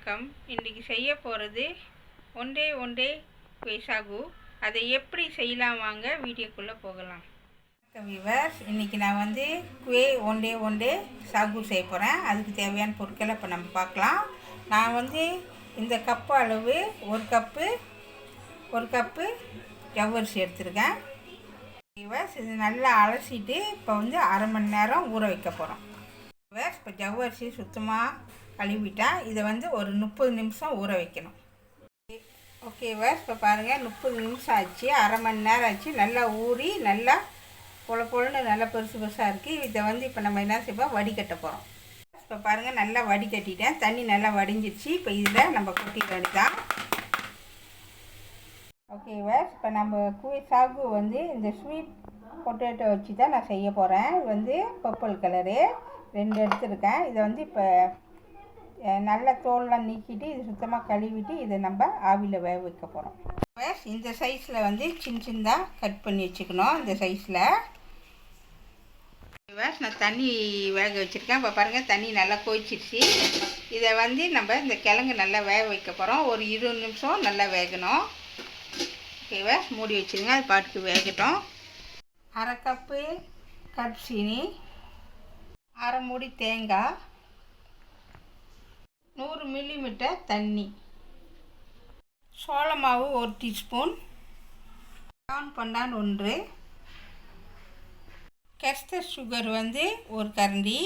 வணக்கம். இன்றைக்கி செய்ய போகிறது ஒண்டே குய் சாகு. அதை எப்படி செய்யலாம் வாங்க வீடியோக்குள்ளே போகலாம். வியூவர்ஸ், இன்றைக்கி நான் வந்து குய் ஒண்டே சாகு செய்ய போகிறேன். அதுக்கு தேவையான பொருட்களை இப்போ நம்ம பார்க்கலாம். நான் வந்து இந்த கப்பு அளவு ஒரு கப்பு ஜவ்வரிசி எடுத்துருக்கேன். வியூவர்ஸ், இது நல்லா அலசிட்டு இப்போ வந்து அரை மணி நேரம் ஊற வைக்க போகிறோம். வியூவர்ஸ், இப்போ ஜவ்வரிசி சுத்தமாக கழுவிட்டா இதை வந்து ஒரு 30 நிமிஷம் ஊற வைக்கணும். ஓகே வியூவர்ஸ், இப்போ பாருங்கள் 30 நிமிஷம் ஆச்சு, அரை மணி நேரம் ஆச்சு. நல்லா ஊறி நல்லா பொழன்னு நல்லா பெருசாக இருக்குது. இதை வந்து இப்போ நம்ம என்ன செய்வோம், வடிகட்ட போகிறோம். இப்போ பாருங்கள் நல்லா வடிகட்டிட்டேன், தண்ணி நல்லா வடிஞ்சிருச்சு. இப்போ இதில் நம்ம கொட்டிட வேண்டியதான். ஓகே வியூவர்ஸ், இப்போ நம்ம குய் சாகு வந்து இந்த ஸ்வீட் பொட்டேட்டோ வச்சு தான் நான் செய்ய போகிறேன். இது வந்து பர்பிள் கலரு 2 எடுத்துருக்கேன். இதை வந்து இப்போ நல்லா தோல்லாம் நீக்கிட்டு இது சுத்தமாக கழுவிட்டு இதை நம்ம ஆவியில் வேக வைக்க போகிறோம். இந்த சைஸில் வந்து சின்னதாக கட் பண்ணி வச்சுக்கணும். இந்த சைஸில் நான் தண்ணி வேக வச்சுருக்கேன். இப்போ பாருங்கள் தண்ணி நல்லா கொதிச்சிருச்சு. இதை வந்து நம்ம இந்த கிழங்கு நல்லா வேக வைக்க போகிறோம். ஒரு 20 நிமிஷம் நல்லா வேகணும். ஓகேவா, மூடி வச்சுருங்க, அது பாட்டுக்கு வேகட்டும். அரை கப்பு கப் சீனி, அரை மூடி தேங்காய், 100 மில்லிமீட்டர் தண்ணி, சோள மாவு 1 டீஸ்பூன், பண்டான் 1, கெஸ்டர் சுகர் வந்து 1 கரண்டி,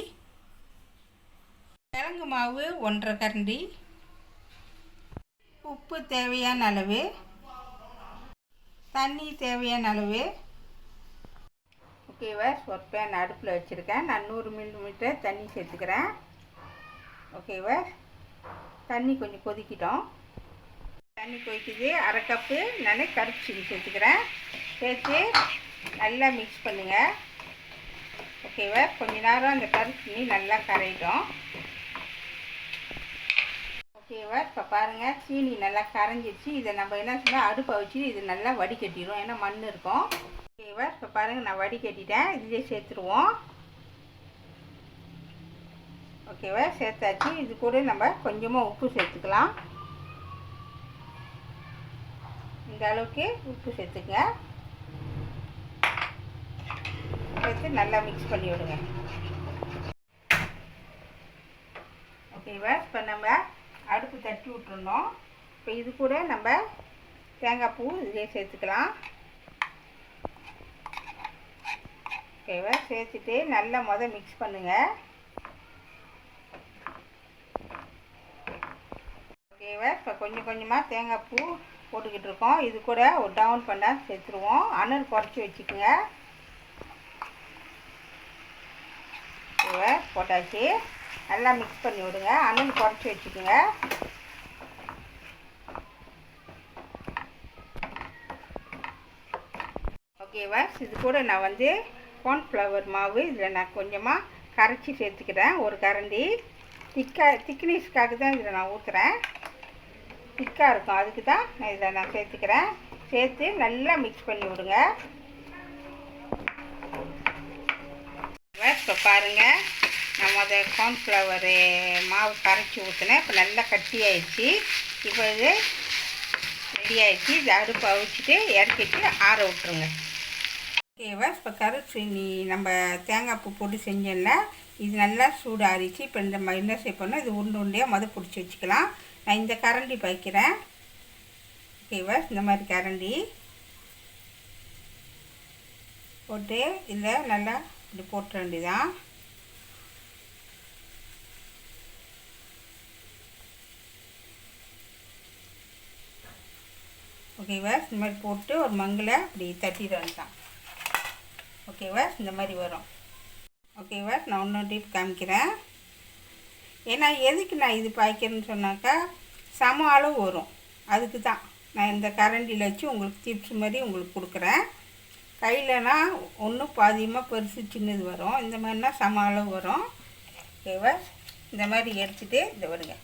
கிழங்கு மாவு 1.5 கரண்டி, உப்பு தேவையான அளவு, தண்ணி தேவையான அளவு. ஓகேவா, ஒரு பேன் அடுப்பில் வச்சுருக்கேன். நான் 100 மில்லிமீட்டர் தண்ணி சேர்த்துக்கிறேன். ஓகேவா, தண்ணி கொஞ்சம் கொதிக்கிட்டோம். தண்ணி கொதிக்குது. அரை கப்பு நான் கருப்பு சீனி சேர்த்துக்கிறேன். சேர்த்து நல்லா மிக்ஸ் பண்ணுங்கள். ஓகேவா, கொஞ்ச நேரம் அந்த கருப்பு சீனி நல்லா கரையிட்டோம். ஓகேவா, இப்போ பாருங்கள் சீனி நல்லா கரைஞ்சிருச்சு. இதை நம்ம என்ன சொன்னால் அடுப்பை வச்சு இது நல்லா வடிகட்டிடும், ஏன்னா மண் இருக்கும். ஓகேவா, இப்போ பாருங்கள் நான் வடிகட்டிட்டேன். இதிலே சேர்த்துருவோம். ஓகேவா, சேர்த்தாச்சு. இது கூட நம்ம கொஞ்சமாக உப்பு சேர்த்துக்கலாம். இந்த அளவுக்கு உப்பு சேர்த்துங்க. சேர்த்து நல்லா மிக்ஸ் பண்ணி விடுங்க. ஓகேவா, இப்போ நம்ம அடுப்பு தட்டி விட்டுருந்தோம். இப்போ இது கூட நம்ம தேங்காய் பூ இதிலே சேர்த்துக்கலாம். ஓகேவா, சேர்த்துட்டு நல்லா மிக்ஸ் பண்ணுங்கள். ஓகேவா, இப்போ கொஞ்சம் கொஞ்சமாக தேங்காய் பூ போட்டுக்கிட்டு இருக்கோம். இது கூட ஒரு டவுன் பண்ணால் சேர்த்துருவோம். அனல் குறைச்சி வச்சுக்கோங்க. ஓகேவா, போட்டாச்சு. நல்லா மிக்ஸ் பண்ணி விடுங்க. அனல் குறைச்சி வச்சுக்கோங்க. ஓகேவா, இது கூட நான் வந்து கார்ன்ஃப்ளவர் மாவு இதில் நான் கொஞ்சமாக கரைச்சி சேர்த்துக்கிறேன். ஒரு கரண்டி திக்னஸ்க்காக தான் இதில் நான் ஊற்றுறேன். திக்காக இருக்கும், அதுக்கு தான் நான் இதில் நான் சேர்த்துக்கிறேன். சேர்த்து நல்லா மிக்ஸ் பண்ணி விடுங்க. இப்போ பாருங்கள், நம்ம அதை கார்ன்ஃப்ளவரு மாவு கரைச்சி ஊற்றினேன். இப்போ நல்லா கட்டி ஆயிடுச்சு. இப்போ இது ரெடி ஆகிடுச்சு. இது அடுப்பு அவிச்சிட்டு இறக்கிட்டு ஆற விட்டுருங்க. ஓகேவா, இப்போ கருச்சீனி நம்ம தேங்காய் பூ போட்டு செஞ்சோம்ல, இது நல்லா சூடு ஆறிச்சு. இப்போ இந்த மாதிரி என்ன செய்யணும், இது உருண்டையாக பிடிச்சி வச்சுக்கலாம். நான் இந்த கரண்டி வைக்கிறேன். ஓகேவா, இந்த மாதிரி கரண்டி போட்டு இதில் நல்லா இப்படி போட்டுற வேண்டியதான். ஓகேவா, இந்த மாதிரி போட்டு ஒரு மங்கில் இப்படி தட்டிட வேண்டாம். ஓகேவா, இந்த மாதிரி வரும். ஓகேவா, நான் இன்னும் டீப் காமிக்கிறேன். ஏன்னா எதுக்கு நான் இது பாய்க்கிறேன்னு சொன்னாக்கா சம அளவு வரும். அதுக்கு தான் நான் இந்த கரண்டியில் வச்சு உங்களுக்கு டிப்ஸ் மாதிரி உங்களுக்கு கொடுக்குறேன். கையிலனா ஒன்றும் பாதியமாக பெருசு சின்னது வரும். இந்த மாதிரினா சம அளவு வரும். ஓகேவா, இந்த மாதிரி எடுத்துகிட்டு இந்த வருங்க,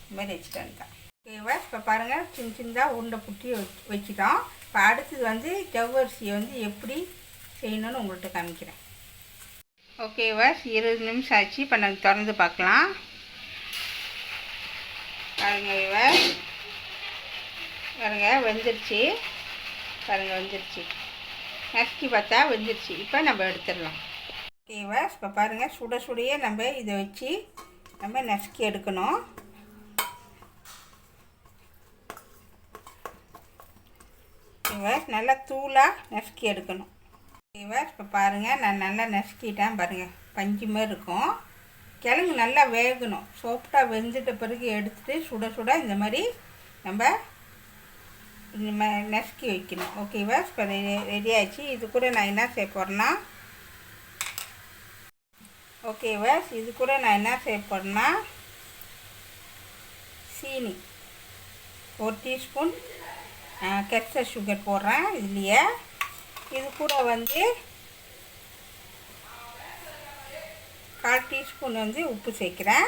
இந்த மாதிரி வச்சுட்டேன் தான். ஓகேவா, இப்போ பாருங்கள் சின்னதாக உருண்டை புட்டி வச்சுட்டோம். இப்போ அடுத்தது வந்து ஜவ்வரிசியை வந்து எப்படி செய்யணும்னு உங்கள்கிட்ட காமிக்கிறேன். ஓகேவா, 20 நிமிஷம் ஆச்சு. இப்போ நாங்கள் திறந்து பார்க்கலாம். பாருங்கள் இவன் பாருங்கள் வெந்துருச்சு. பாருங்கள் வெந்துருச்சு. நசுக்கி பார்த்தா வெந்துருச்சு. இப்போ நம்ம எடுத்துடலாம். ஓகேவா? இப்போ பாருங்கள் சுட சுடையே நம்ம இதை வச்சு நம்ம நசுக்கி எடுக்கணும். ஓகேவா? நல்லா தூளாக நசுக்கி எடுக்கணும். ஓகேவா? இப்போ பாருங்கள் நான் நல்லா நசுக்கிட்டேன். பாருங்கள் பஞ்சு மாதிரி இருக்கும். கிழங்கு நல்லா வேகணும். சாஃப்டாக வெந்துட்ட பிறகு எடுத்துகிட்டு சுட சுட இந்த மாதிரி நம்ம நசுக்கி வைக்கணும். ஓகேவா? இப்போ ரெடி ஆகிடுச்சு. இது கூட நான் என்ன செய்ய போகிறேன்னா ஓகேவா இது கூட நான் என்ன செய்ய போகிறேன்னா சீனி 1 டீஸ்பூன் கெஸ்டர் சுகர் போடுறேன் இதுலையே. இது கூட வந்து 1/4 டீஸ்பூன் வந்து உப்பு சேர்க்குறேன்.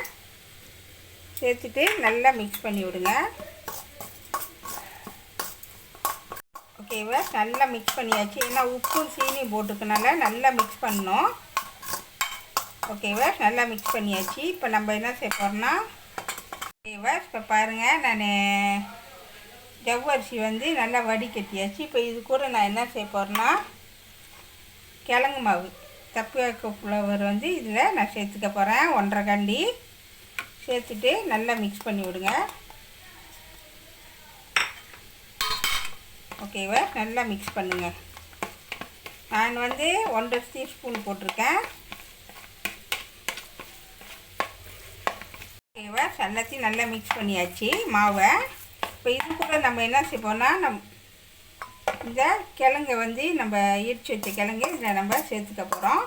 சேர்த்துட்டு நல்லா மிக்ஸ் பண்ணி விடுங்க. ஓகேவா? நல்லா மிக்ஸ் பண்ணியாச்சு. ஏன்னா உப்பு சீனி போட்டுக்கனால நல்லா மிக்ஸ் பண்ணணும். ஓகேவா? நல்லா மிக்ஸ் பண்ணியாச்சு. இப்போ நம்ம என்ன செய்ய போகிறோம்னா ஓகேவா? இப்போ பாருங்கள் நான் ஜவ்வரிசி வந்து நல்லா வடிகட்டியாச்சு. இப்போ இது கூட நான் என்ன செய்ய போகிறேன்னா கிழங்கு மாவு தப்பியாக்க ஃப்ளவர் வந்து இதில் நான் சேர்த்துக்க போகிறேன். 1.5 கண்டி சேர்த்துட்டு நல்லா மிக்ஸ் பண்ணி விடுங்க. ஓகேவா? நல்லா மிக்ஸ் பண்ணுங்கள். நான் வந்து 1.5 டீஸ்பூன் போட்டிருக்கேன். ஓகேவா? எல்லாத்தையும் நல்லா மிக்ஸ் பண்ணியாச்சு மாவை. இப்போ இது கூட நம்ம என்ன செய்வோம்னா இந்த கிழங்கை வந்து நம்ம இடித்து வச்ச கிழங்கு இதில் நம்ம சேர்த்துக்க போகிறோம்.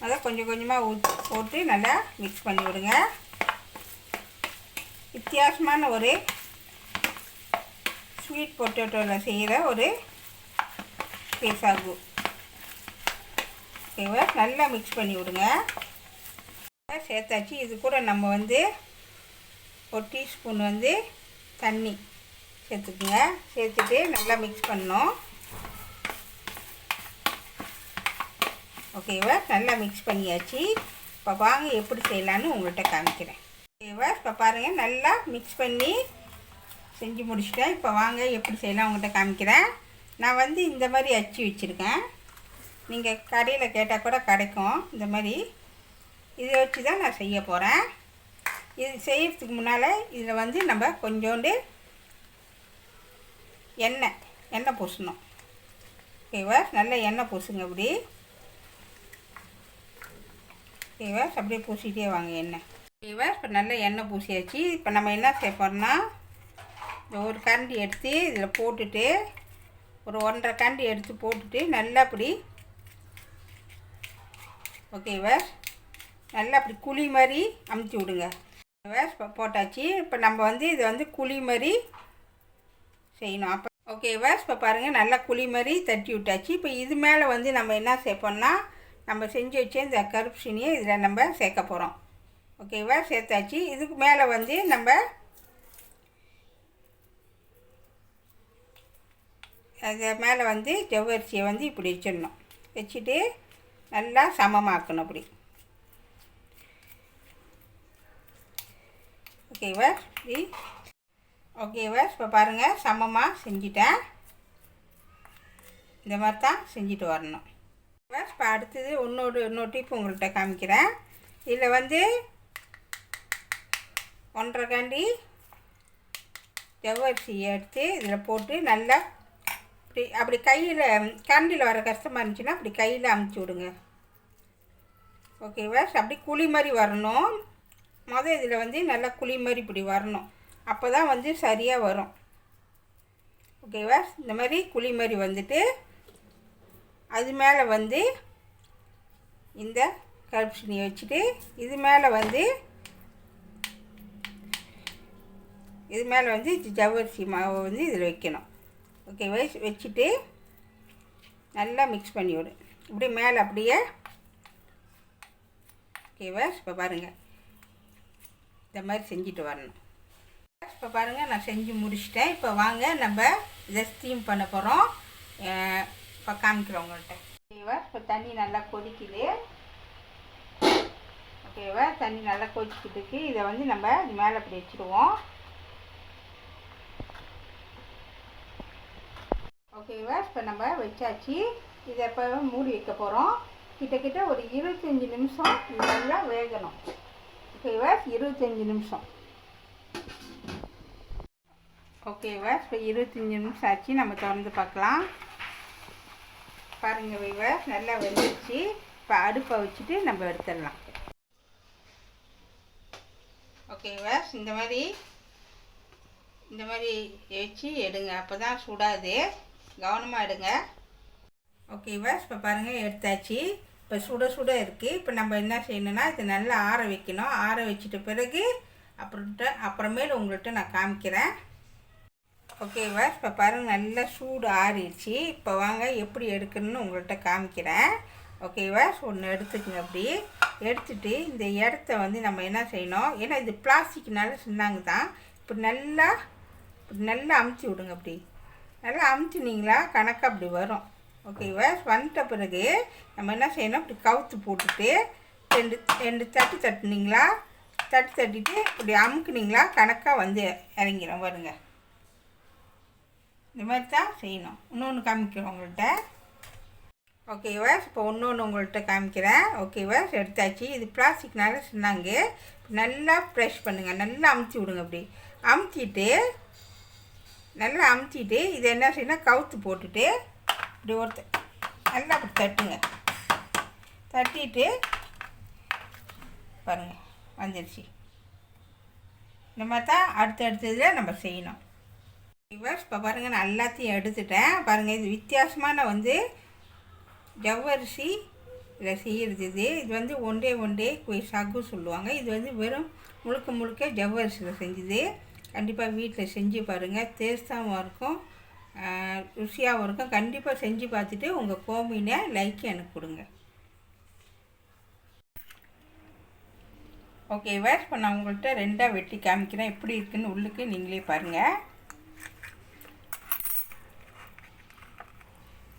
அதை கொஞ்சம் கொஞ்சமாக போட்டு நல்லா மிக்ஸ் பண்ணி விடுங்க. வித்தியாசமான ஒரு ஸ்வீட் பொட்டேட்டோவில் செய்கிற ஒரு சாகு. ஓகேவா? நல்லா மிக்ஸ் பண்ணி விடுங்க. சேர்த்தாச்சு. இது கூட நம்ம வந்து 1 டீஸ்பூன் வந்து தண்ணி சேர்த்துக்குங்க. சேர்த்துட்டு நல்லா மிக்ஸ் பண்ணணும். ஓகேவா? நல்லா மிக்ஸ் பண்ணியாச்சு. இப்போ வாங்க எப்படி செய்யலான்னு உங்கள்கிட்ட காமிக்கிறேன். ஓகேவா? இப்போ பாருங்கள் நல்லா மிக்ஸ் பண்ணி செஞ்சு முடிச்சிட்டேன். இப்போ வாங்க எப்படி செய்யலாம் உங்கள்கிட்ட காமிக்கிறேன். நான் வந்து இந்த மாதிரி அச்சு வச்சுருக்கேன். நீங்கள் கடையில் கேட்டால் கூட கிடைக்கும். இந்த மாதிரி இதை வச்சு தான் நான் செய்ய போகிறேன். இது செய்கிறதுக்கு முன்னால் இதில் வந்து நம்ம கொஞ்சோண்டு எண்ணெய் பூசணும். ஓகேவா? நல்ல எண்ணெய் பூசுங்க. அப்படி ஓகேவா? அப்படியே பூசிகிட்டே வாங்க எண்ணெய். ஓகேவா? இப்போ நல்ல எண்ணெய் பூசியாச்சு. இப்போ நம்ம என்ன செய்ய போகிறோம்னா ஒரு கரண்டி எடுத்து இதில் போட்டுட்டு ஒரு 1.5 கரண்டி எடுத்து போட்டுட்டு நல்லா அப்படி ஓகேவா? நல்லா அப்படி குழி மாதிரி அமுத்தி விடுங்க. ஓகேவா? போட்டாச்சு. இப்போ நம்ம வந்து இதை வந்து குழி மாதிரி செய்யணும். அப்போ ஓகேவா? இப்போ பாருங்கள் நல்லா குழி மாதிரி தட்டி விட்டாச்சு. இப்போ இது மேலே வந்து நம்ம என்ன சேர்ப்போம்னா நம்ம செஞ்சு வச்ச இந்த கருப்பு சீனியை இதில் நம்ம சேர்க்க போகிறோம். ஓகேவா? சேர்த்தாச்சு. இதுக்கு மேலே வந்து நம்ம அது மேலே வந்து ஜவ்வரிசியை வந்து இப்படி வச்சிடணும். வச்சுட்டு நல்லா சமமாக்கணும் அப்படி. ஓகேவா? இப்படி ஓகேவா? இப்போ பாருங்கள் சமமாக செஞ்சிட்டேன். இந்த மாதிரி தான் செஞ்சுட்டு வரணும். இப்போ அடுத்தது இன்னொரு டிப் உங்கள்கிட்ட காமிக்கிறேன். இதில் வந்து 1.5 கண்டி ஜவ்வரிசியை எடுத்து இதில் போட்டு நல்லா அப்படி கையில் கரண்டியில் வர கஷ்டமாக இருந்துச்சுன்னா அப்படி கையில் அமுச்சு விடுங்க. ஓகேவா? அப்படி குழி மாதிரி வரணும். இதில் வந்து நல்லா குழி மாதிரி இப்படி வரணும். அப்போ தான் வந்து சரியாக வரும். ஓகேவா? இந்த மாதிரி குழி மாதிரி வந்துட்டு அது மேலே வந்து இந்த கருப்பு சீனியை வச்சுட்டு இது மேலே வந்து ஜவ்வரிசி மாவை வந்து இதில் வைக்கணும். ஓகேவா? வச்சுட்டு நல்லா மிக்ஸ் பண்ணி விடு. அப்படியே மேலே அப்படியே. ஓகேவா? இப்போ பாருங்கள் இந்த மாதிரி செஞ்சுட்டு வரணும். இப்போ பாருங்கள் நான் செஞ்சு முடிச்சிட்டேன். இப்போ வாங்க நம்ம இதை ஸ்டீம் பண்ண போகிறோம். இப்போ காமிக்கிறோம் உங்கள்கிட்ட. ஓகேவா? இப்போ தண்ணி நல்லா கொதிக்குது. ஓகேவா? தண்ணி நல்லா கொதிக்கிட்டு இதை வந்து நம்ம இது மேலே அப்படி வச்சுடுவோம். ஓகேவா, இப்போ நம்ம வச்சாச்சு. இதை இப்போ மூடி வைக்க போகிறோம். கிட்டத்தட்ட ஒரு 25 நிமிஷம் இது நல்லா வேகணும். ஓகேவா, 25 நிமிஷம். ஓகேவா, இப்போ 25 நிமிஷம் ஆச்சு. நம்ம திறந்து பார்க்கலாம். பாருங்கள் வீவர்ஸ், நல்லா வெந்துடுச்சு. இப்போ அடுப்பை வச்சுட்டு நம்ம எடுத்துடலாம். ஓகேவா, இந்த மாதிரி வச்சு எடுங்க, அப்போ தான் சுடாது. கவனமாக எடுங்க. ஓகேவா, இப்போ பாருங்கள் எடுத்தாச்சு. இப்போ சுட சுட இருக்குது. இப்போ நம்ம என்ன செய்யணும்னா இது நல்லா ஆற வைக்கணும். ஆற வச்சிட்ட பிறகு அப்புறமேல உங்கள்கிட்ட நான் காமிக்கிறேன். ஓகேவா, இப்போ பாருங்கள் நல்லா சூடு ஆறிடுச்சு. இப்போ வாங்க எப்படி எடுக்கணும்னு உங்கள்கிட்ட காமிக்கிறேன். ஓகேவா, ஒன்று எடுத்துக்கங்க. அப்படி எடுத்துட்டு இந்த இடத்த வந்து நம்ம என்ன செய்யணும், ஏன்னா இது பிளாஸ்டிக்னால சொன்னாங்க தான். இப்படி நல்லா அமுத்தி விடுங்க. அப்படி நல்லா அமுத்தினீங்களா கணக்காக அப்படி வரும். ஓகேவா, வந்துட்ட பிறகு நம்ம என்ன செய்யணும், இப்படி கவுத்து போட்டுட்டு ரெண்டு தட்டினீங்களா, தட்டிட்டு இப்படி அமுக்குனீங்களா கணக்காக வந்து இறங்கிடும். வருங்க, இந்த மாதிரி தான் செய்யணும். இன்னொன்று காமிக்கிறோம் உங்கள்கிட்ட. ஓகேவா, இப்போ இன்னொன்று உங்கள்கிட்ட காமிக்கிறேன். ஓகேவா, எடுத்தாச்சு. இது பிளாஸ்டிக்னால சொன்னாங்க. நல்லா ப்ரெஷ் பண்ணுங்கள், நல்லா அமுத்தி விடுங்க. அப்படி நல்லா அமுத்திட்டு இதை என்ன செய்யணும், கவுத்து போட்டுட்டு இப்படி நல்லா அப்படி தட்டுங்க. தட்டிட்டு பாருங்கள் வந்துடுச்சு. இந்த மாதிரி தான் அடுத்ததில் நம்ம செய்யணும். இப்போ பாருங்கள் நான் எல்லாத்தையும் எடுத்துட்டேன். பாருங்கள், இது வித்தியாசமான வந்து ஜவ்வரிசி இதில் செய்கிறது. இது வந்து ஒண்டே குய் சாகு சொல்லுவாங்க. இது வந்து வெறும் முழுக்க ஜவ்வரிசியில் செஞ்சுது. கண்டிப்பாக வீட்டில் செஞ்சு பாருங்கள். டேஸ்ட்டாகவும் இருக்கும், ருசியாகவும் இருக்கும். கண்டிப்பாக செஞ்சு பார்த்துட்டு உங்கள் கோமினை லைக் எனக்கு கொடுங்க. ஓகேவா, இப்போ நான் உங்கள்கிட்ட ரெண்டாக வெட்டி காமிக்கிறேன். எப்படி இருக்குன்னு உள்ளுக்கு நீங்களே பாருங்கள்.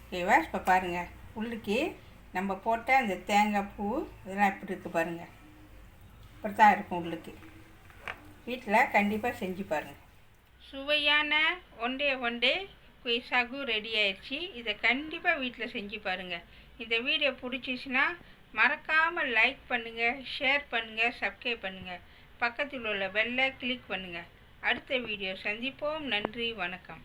ஓகேவா, இப்போ பாருங்கள் உள்ளுக்கு நம்ம போட்ட அந்த தேங்காய் பூ இதெல்லாம் எப்படி இருக்குது பாருங்கள். இப்படி தான் இருக்கும் உள்ளுக்கு. வீட்டில் கண்டிப்பாக செஞ்சு பாருங்கள். சுவையான ஒண்டே குய் சாகு ரெடி ஆயிடுச்சு. இதை கண்டிப்பாக வீட்டில் செஞ்சு பாருங்கள். இந்த வீடியோ பிடிச்சிச்சின்னா மறக்காமல் லைக் பண்ணுங்கள், ஷேர் பண்ணுங்கள், சப்ஸ்கிரைப் பண்ணுங்கள். பக்கத்தில் உள்ள பெல்லை கிளிக் பண்ணுங்கள். அடுத்த வீடியோ சந்திப்போம். நன்றி, வணக்கம்.